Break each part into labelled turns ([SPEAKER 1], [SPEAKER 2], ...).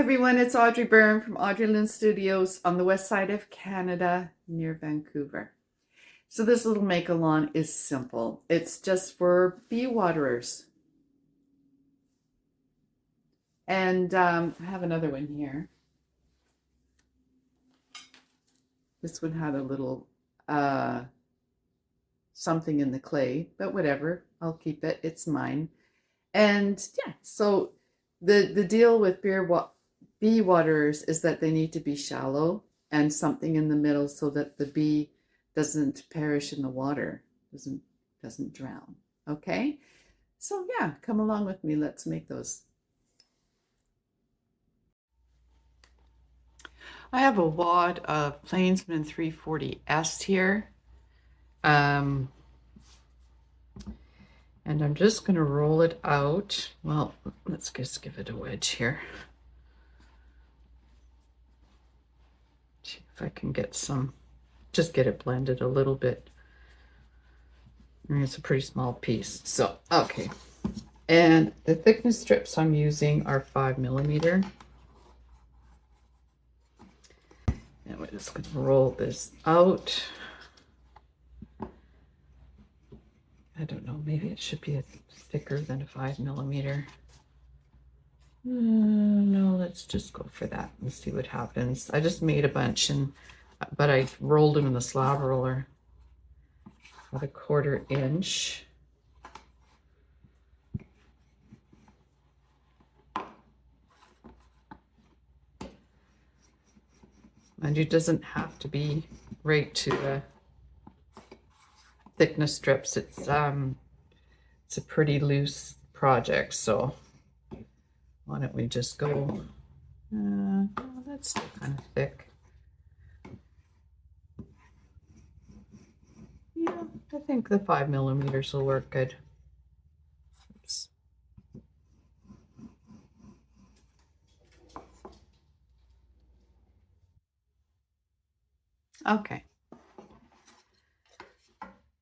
[SPEAKER 1] Everyone, it's Audrey Byrne from Audrey Lynn Studios on the west side of Canada near Vancouver. So this little make-along is simple. It's just for bee waterers. And I have another one here. This one had a little something in the clay, but whatever, I'll keep it, it's mine. And yeah, so the deal with bee waterers is that they need to be shallow and something in the middle so that the bee doesn't perish in the water, doesn't drown. Okay, so yeah, come along with me. Let's make those. I have a wad of Plainsman 340S here. And I'm just going to roll it out. Well, let's just give it a wedge here. See if I can get some, just get it blended a little bit. And it's a pretty small piece. So, okay. And the thickness strips I'm using are 5mm. And we're just going to roll this out. I don't know, maybe it should be thicker than a 5mm. No, let's just go for that and see what happens. I just made a bunch, but I rolled them in the slab roller about 1/4 inch. And it doesn't have to be right to the thickness strips. It's a pretty loose project, so why don't we just go, oh, that's still kind of thick. Yeah, I think the 5mm will work good. Oops. Okay.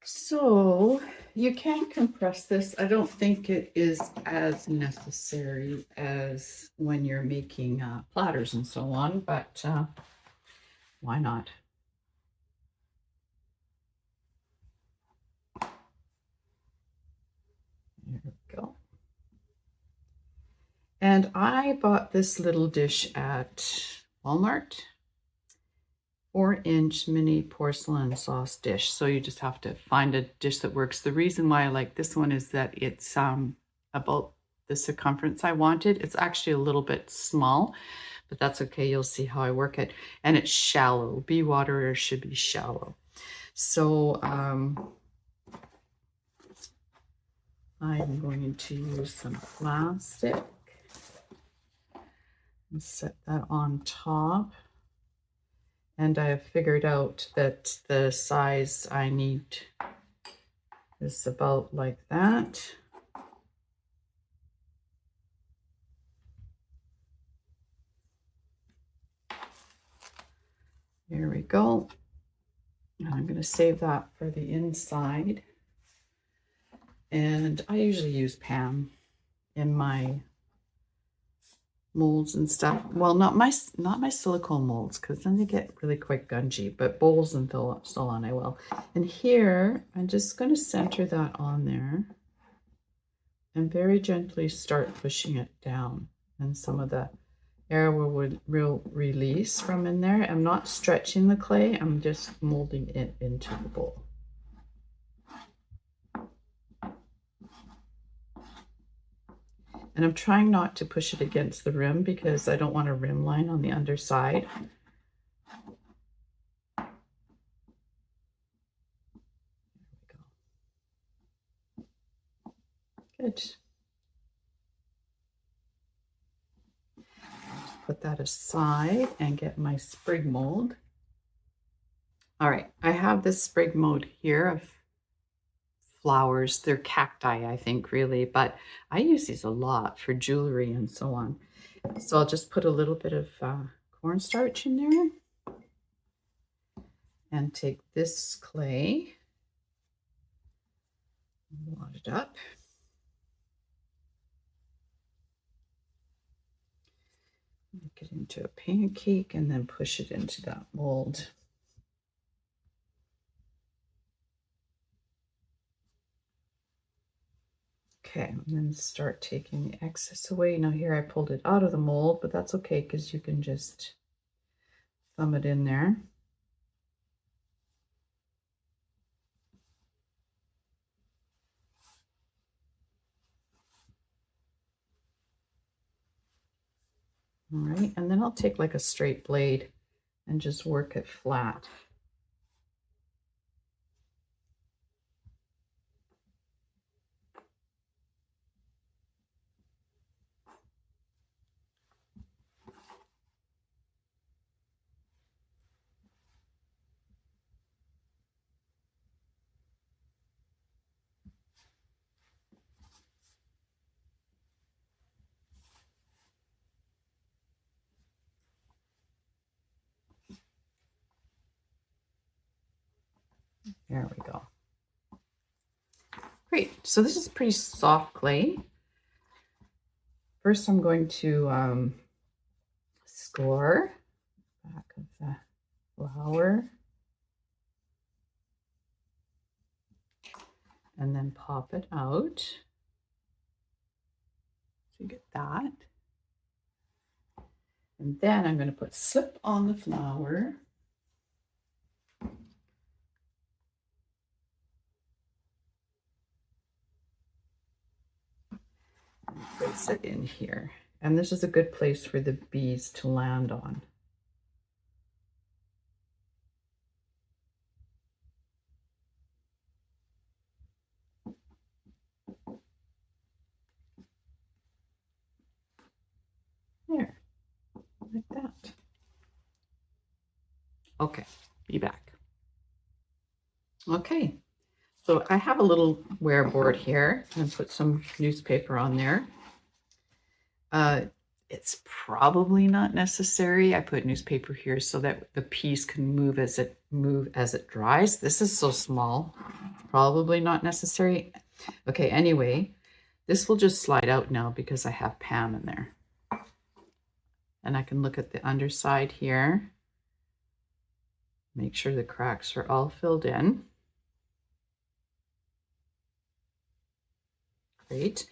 [SPEAKER 1] So you can compress this. I don't think it is as necessary as when you're making platters and so on, but why not? There we go. And I bought this little dish at Walmart. 4-inch mini porcelain sauce dish. So you just have to find a dish that works. The reason why I like this one is that it's about the circumference I wanted. It's actually a little bit small, but that's okay. You'll see how I work it. And it's shallow. Bee waterer should be shallow. So I'm going to use some plastic and set that on top. And I have figured out that the size I need is about like that. There we go. And I'm going to save that for the inside. And I usually use Pam in my molds and stuff. Well, not my silicone molds, because then they get really quite gungy, but bowls and so on I will. And here I'm just going to center that on there and very gently start pushing it down, and some of the air will release from in there. I'm not stretching the clay, I'm just molding it into the bowl. And I'm trying not to push it against the rim because I don't want a rim line on the underside. There we go. Good. Just put that aside and get my sprig mold. All right, I have this sprig mold here of flowers. They're cacti, I think, really, but I use these a lot for jewelry and so on. So I'll just put a little bit of cornstarch in there and take this clay, wad it up. Make it into a pancake and then push it into that mold. Okay, and then start taking the excess away. Now here I pulled it out of the mold, but that's okay because you can just thumb it in there. All right, and then I'll take like a straight blade and just work it flat. There we go. Great, so this is pretty soft clay. First I'm going to score back of the flower and then pop it out. So you get that. And then I'm going to put slip on the flower. And place it in here. And this is a good place for the bees to land on. There, like that. Okay, be back. Okay, so I have a little wear board here and put some newspaper on there. It's probably not necessary. I put newspaper here so that the piece can move as it dries. This is so small, probably not necessary. Okay, anyway, this will just slide out now because I have Pam in there. And I can look at the underside here. Make sure the cracks are all filled in. Great.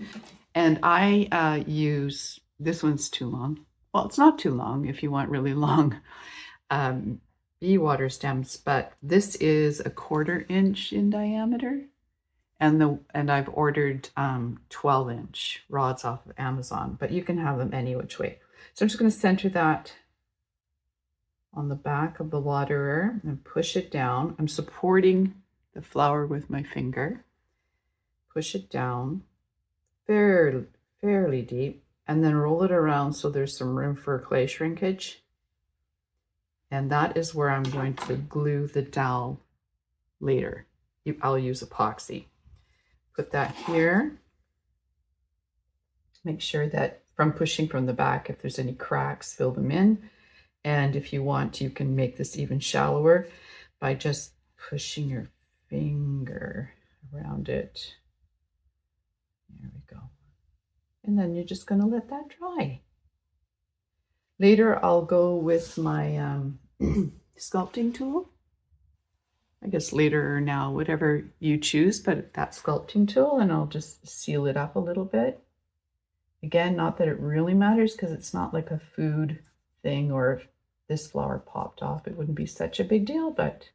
[SPEAKER 1] And I use, this one's too long. Well, it's not too long if you want really long bee water stems, but this is a 1/4 inch in diameter. And I've ordered 12-inch rods off of Amazon, but you can have them any which way. So I'm just going to center that on the back of the waterer and push it down. I'm supporting the flower with my finger. Push it down fairly deep, and then roll it around so there's some room for clay shrinkage. And that is where I'm going to glue the dowel later. I'll use epoxy. Put that here. Make sure that from pushing from the back, if there's any cracks, fill them in. And if you want, you can make this even shallower by just pushing your finger around it. There we go. And then you're just going to let that dry. Later, I'll go with my sculpting tool. I guess later or now, whatever you choose, but that sculpting tool, and I'll just seal it up a little bit. Again, not that it really matters because it's not like a food thing, or if this flower popped off, it wouldn't be such a big deal, but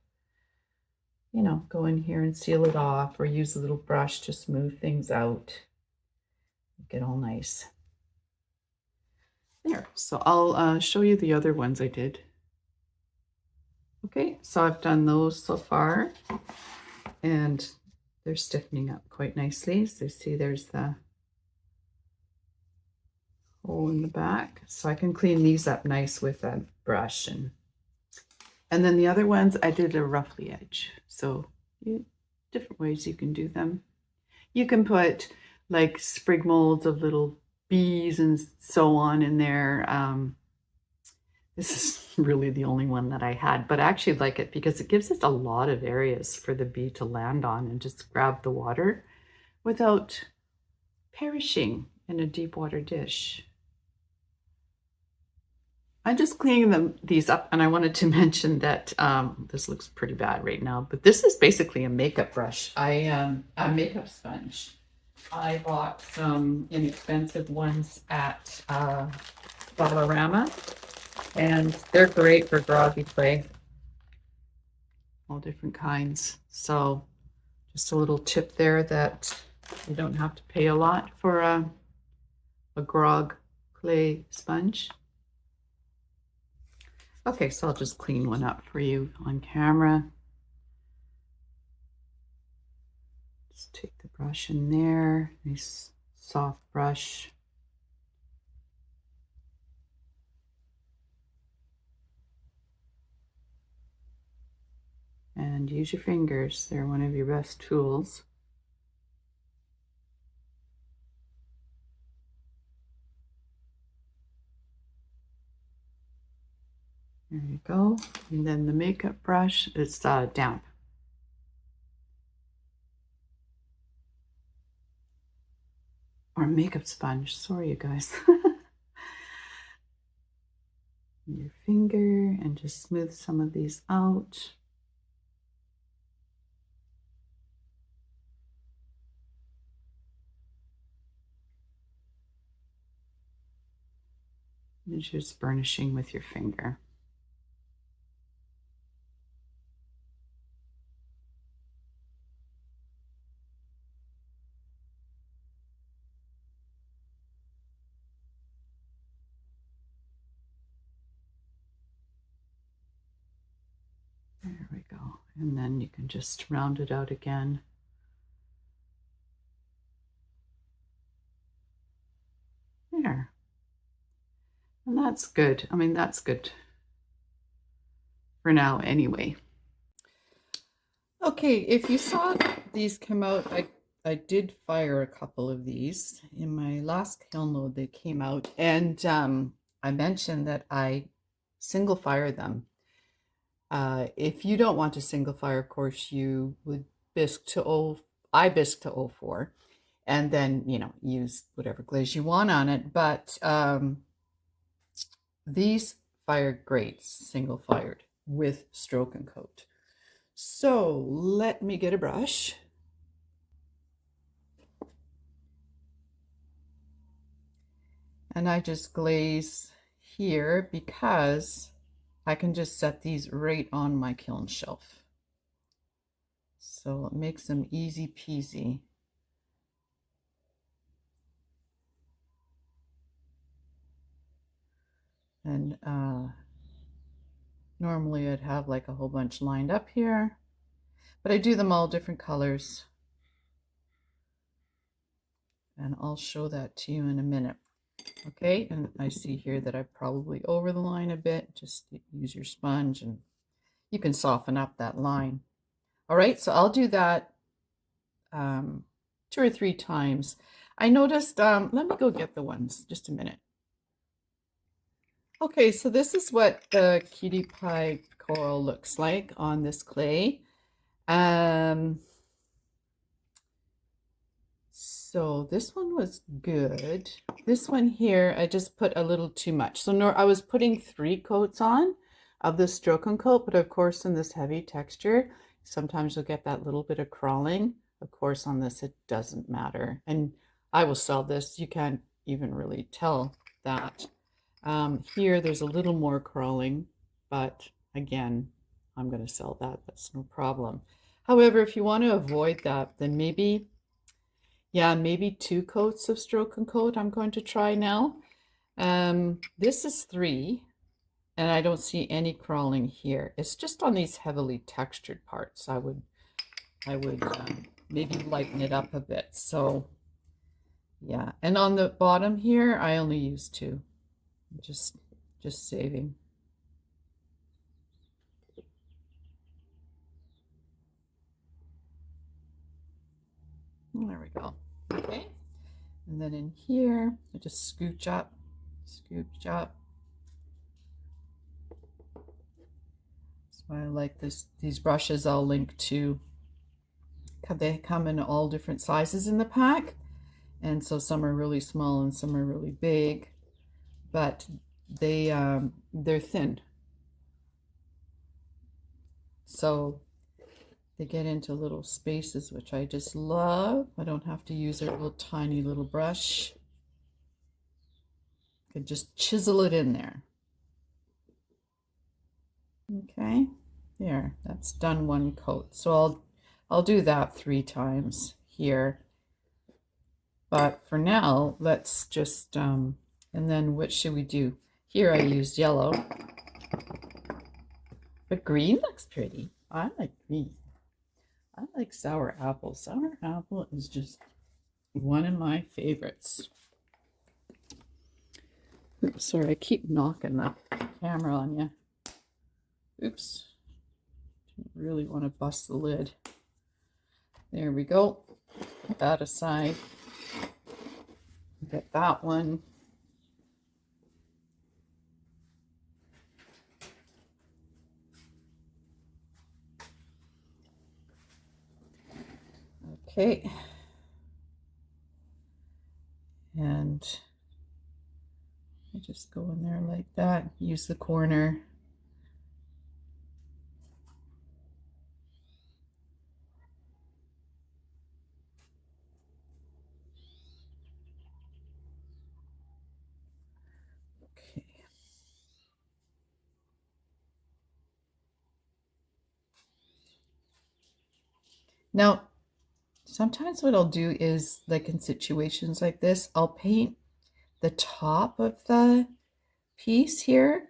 [SPEAKER 1] you know, go in here and seal it off or use a little brush to smooth things out. Make it all nice. There, so I'll show you the other ones I did. Okay, so I've done those so far, and they're stiffening up quite nicely. So see there's the hole in the back. So I can clean these up nice with a brush. And then the other ones, I did a roughly edge. So different ways you can do them. You can put like sprig molds of little bees and so on in there. This is really the only one that I had, but I actually like it because it gives it a lot of areas for the bee to land on and just grab the water without perishing in a deep water dish. I'm just cleaning these up, and I wanted to mention that this looks pretty bad right now, but this is basically a makeup brush. A makeup sponge. I bought some inexpensive ones at Dollarama, and they're great for groggy clay, all different kinds. So just a little tip there that you don't have to pay a lot for a grog clay sponge. Okay, so I'll just clean one up for you on camera. Just take the brush in there, nice soft brush. And use your fingers, they're one of your best tools. There you go. And then the makeup brush is damp. Or makeup sponge, sorry you guys. Your finger and just smooth some of these out. And just burnishing with your finger. There we go. And then you can just round it out again. There. And that's good. I mean, that's good for now anyway. Okay, if you saw these come out, I did fire a couple of these. In my last kiln load, they came out, and I mentioned that I single fire them. If you don't want to single fire, of course, you would bisque to I bisque to 04, and then, you know, use whatever glaze you want on it. But these fire great single fired with stroke and coat. So let me get a brush. And I just glaze here because I can just set these right on my kiln shelf. So it makes them easy peasy. And normally I'd have like a whole bunch lined up here, but I do them all different colors. And I'll show that to you in a minute. Okay, and I see here that I probably over the line a bit. Just use your sponge and you can soften up that line. All right, so I'll do that 2 or 3 times. I noticed, let me go get the ones, just a minute. Okay, so this is what the cutie pie coral looks like on this clay. So this one was good. This one here, I just put a little too much. So I was putting 3 coats on of the stroke and coat, but of course in this heavy texture, sometimes you'll get that little bit of crawling. Of course on this, it doesn't matter. And I will sell this. You can't even really tell that. Here, there's a little more crawling, but again, I'm going to sell that. That's no problem. However, if you want to avoid that, then maybe 2 coats of stroke and coat I'm going to try now. This is 3, and I don't see any crawling here. It's just on these heavily textured parts. I would maybe lighten it up a bit. So yeah, and on the bottom here, I only use 2. Just saving. There we go. Okay. And then in here, I just scooch up. So I like these brushes I'll link to. They come in all different sizes in the pack. And so some are really small and some are really big. But they're thin. So they get into little spaces, which I just love. I don't have to use a little tiny little brush. I could just chisel it in there. Okay, there, that's done one coat. So I'll do that 3 times here. But for now, let's just, and then what should we do? Here I used yellow, but green looks pretty. I like green. I like sour apple. Sour apple is just one of my favorites. Oops, sorry, I keep knocking the camera on you. Oops. Didn't really want to bust the lid. There we go. Put that aside. Get that one. Okay. And I just go in there like that. Use the corner. Okay. Now, sometimes what I'll do is, like in situations like this, I'll paint the top of the piece here,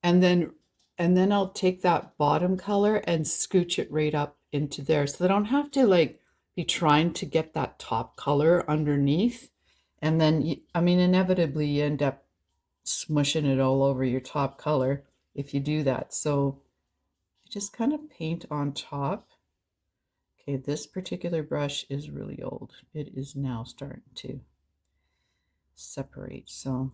[SPEAKER 1] and then I'll take that bottom color and scooch it right up into there, so I don't have to like be trying to get that top color underneath. And then I mean, inevitably you end up smushing it all over your top color if you do that. So I just kind of paint on top. Okay, this particular brush is really old. It is now starting to separate, so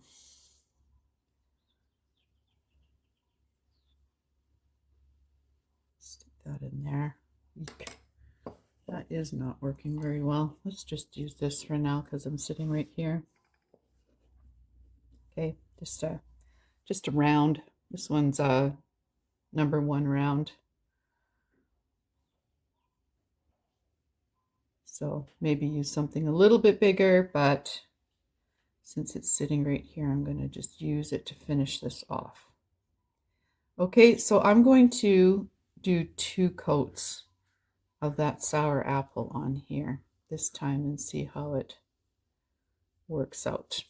[SPEAKER 1] stick that in there. That is not working very well. Let's just use this for now because I'm sitting right here. Okay, just a round. This one's number 1 round. So maybe use something a little bit bigger, but since it's sitting right here, I'm going to just use it to finish this off. Okay, so I'm going to do 2 coats of that sour apple on here this time and see how it works out.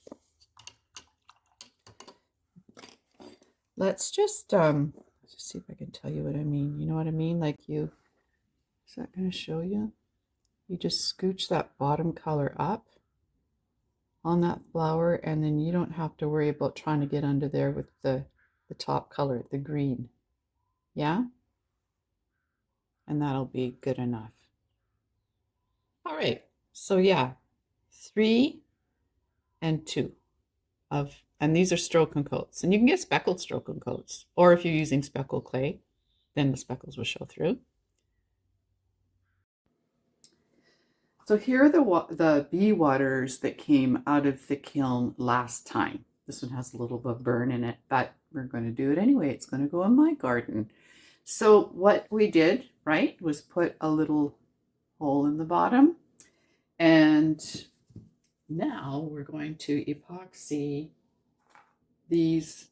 [SPEAKER 1] Let's just see if I can tell you what I mean. You know what I mean? Like is that going to show you? You just scooch that bottom color up on that flower, and then you don't have to worry about trying to get under there with the top color, the green. Yeah? And that'll be good enough. All right, so yeah, 3 and 2 and these are stroke and coats, and you can get speckled stroke and coats, or if you're using speckled clay, then the speckles will show through. So here are the bee waters that came out of the kiln last time. This one has a little bit of burn in it, but we're going to do it anyway. It's going to go in my garden. So what we did, right, was put a little hole in the bottom, and now we're going to epoxy these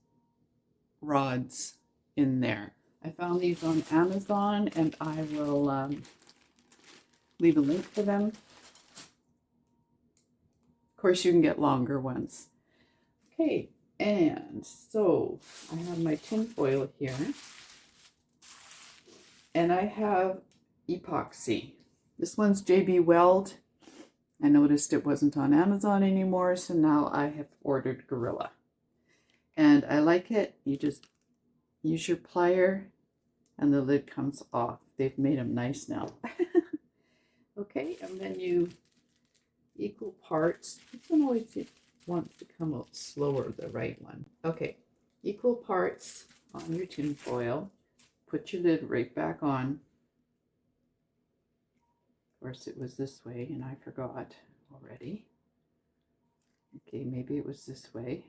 [SPEAKER 1] rods in there. I found these on Amazon, and I will leave a link for them. Of course, you can get longer ones. Okay, and so I have my tin foil here, and I have epoxy. This one's JB Weld. I noticed it wasn't on Amazon anymore, so now I have ordered Gorilla. And I like it. You just use your plier and the lid comes off. They've made them nice now. Okay, and then you equal parts. This one always wants to come out slower, the right one. Okay, equal parts on your tin foil. Put your lid right back on. Of course, it was this way, and I forgot already. Okay, maybe it was this way.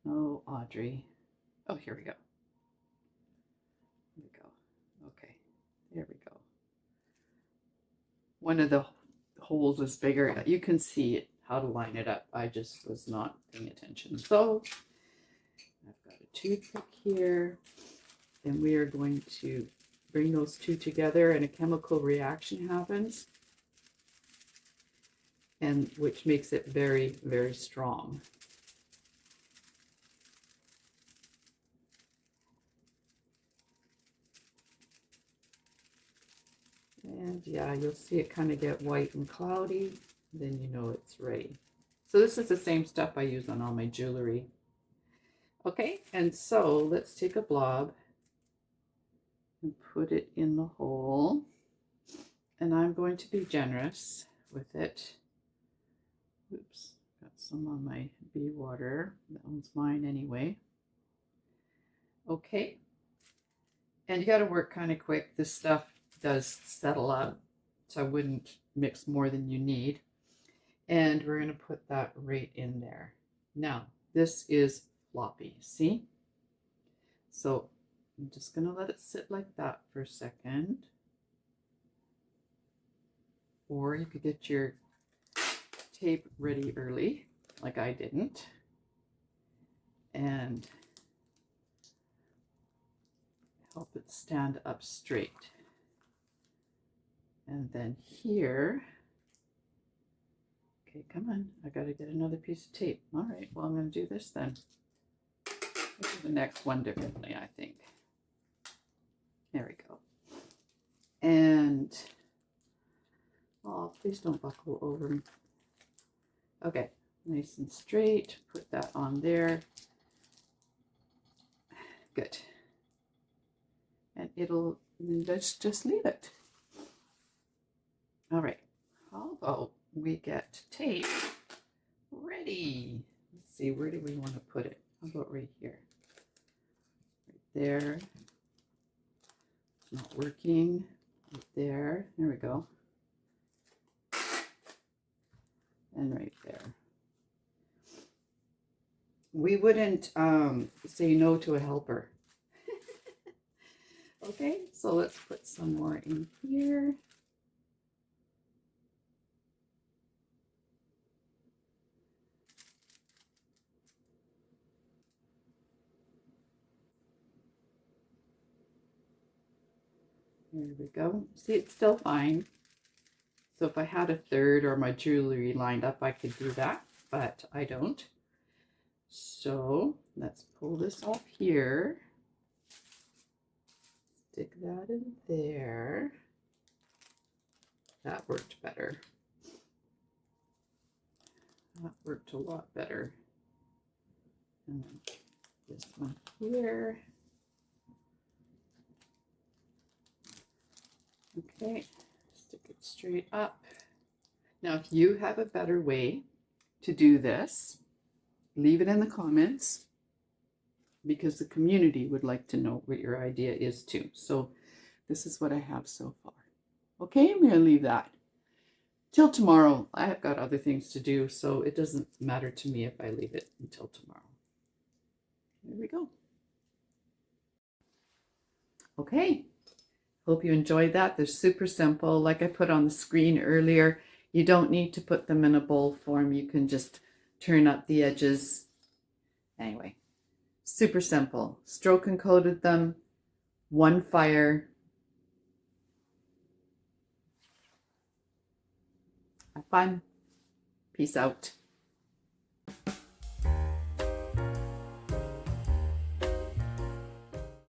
[SPEAKER 1] Oh, Audrey. Oh, here we go. Here we go. Okay, there we go. One of the holes is bigger. You can see how to line it up. I just was not paying attention. So I've got a toothpick here, and we are going to bring those two together, and a chemical reaction happens, and which makes it very, very strong. And yeah, you'll see it kind of get white and cloudy, then you know it's ready. So this is the same stuff I use on all my jewelry. Okay, and so let's take a blob and put it in the hole. And I'm going to be generous with it. Oops, got some on my bee water. That one's mine anyway. Okay, and you got to work kind of quick. This stuff does settle up, so I wouldn't mix more than you need. And we're going to put that right in there. Now, this is floppy, see? So I'm just going to let it sit like that for a second. Or you could get your tape ready early, like I didn't. And help it stand up straight. And then here, okay, come on, I gotta get another piece of tape. All right, well, I'm gonna do this then. I'll do the next one differently, I think. There we go. And, oh, please don't buckle over me. Okay, nice and straight, put that on there. Good. And it'll, just leave it. All right, how about we get tape ready? Let's see, where do we want to put it? How about right here? Right there. It's not working. Right there. There we go. And right there. We wouldn't say no to a helper. Okay, so let's put some more in here. There we go. See, it's still fine. So if I had a third or my jewelry lined up, I could do that, but I don't. So let's pull this off here. Stick that in there. That worked better. That worked a lot better. And then this one here. Okay, stick it straight up. Now, if you have a better way to do this, leave it in the comments, because the community would like to know what your idea is too. So this is what I have so far. Okay, I'm going to leave that till tomorrow. I have got other things to do, so it doesn't matter to me if I leave it until tomorrow. There we go. Okay, hope you enjoyed that. They're super simple. Like I put on the screen earlier, you don't need to put them in a bowl form. You can just turn up the edges. Anyway, super simple. Stroke and coated them, one fire. Have fun. Peace out.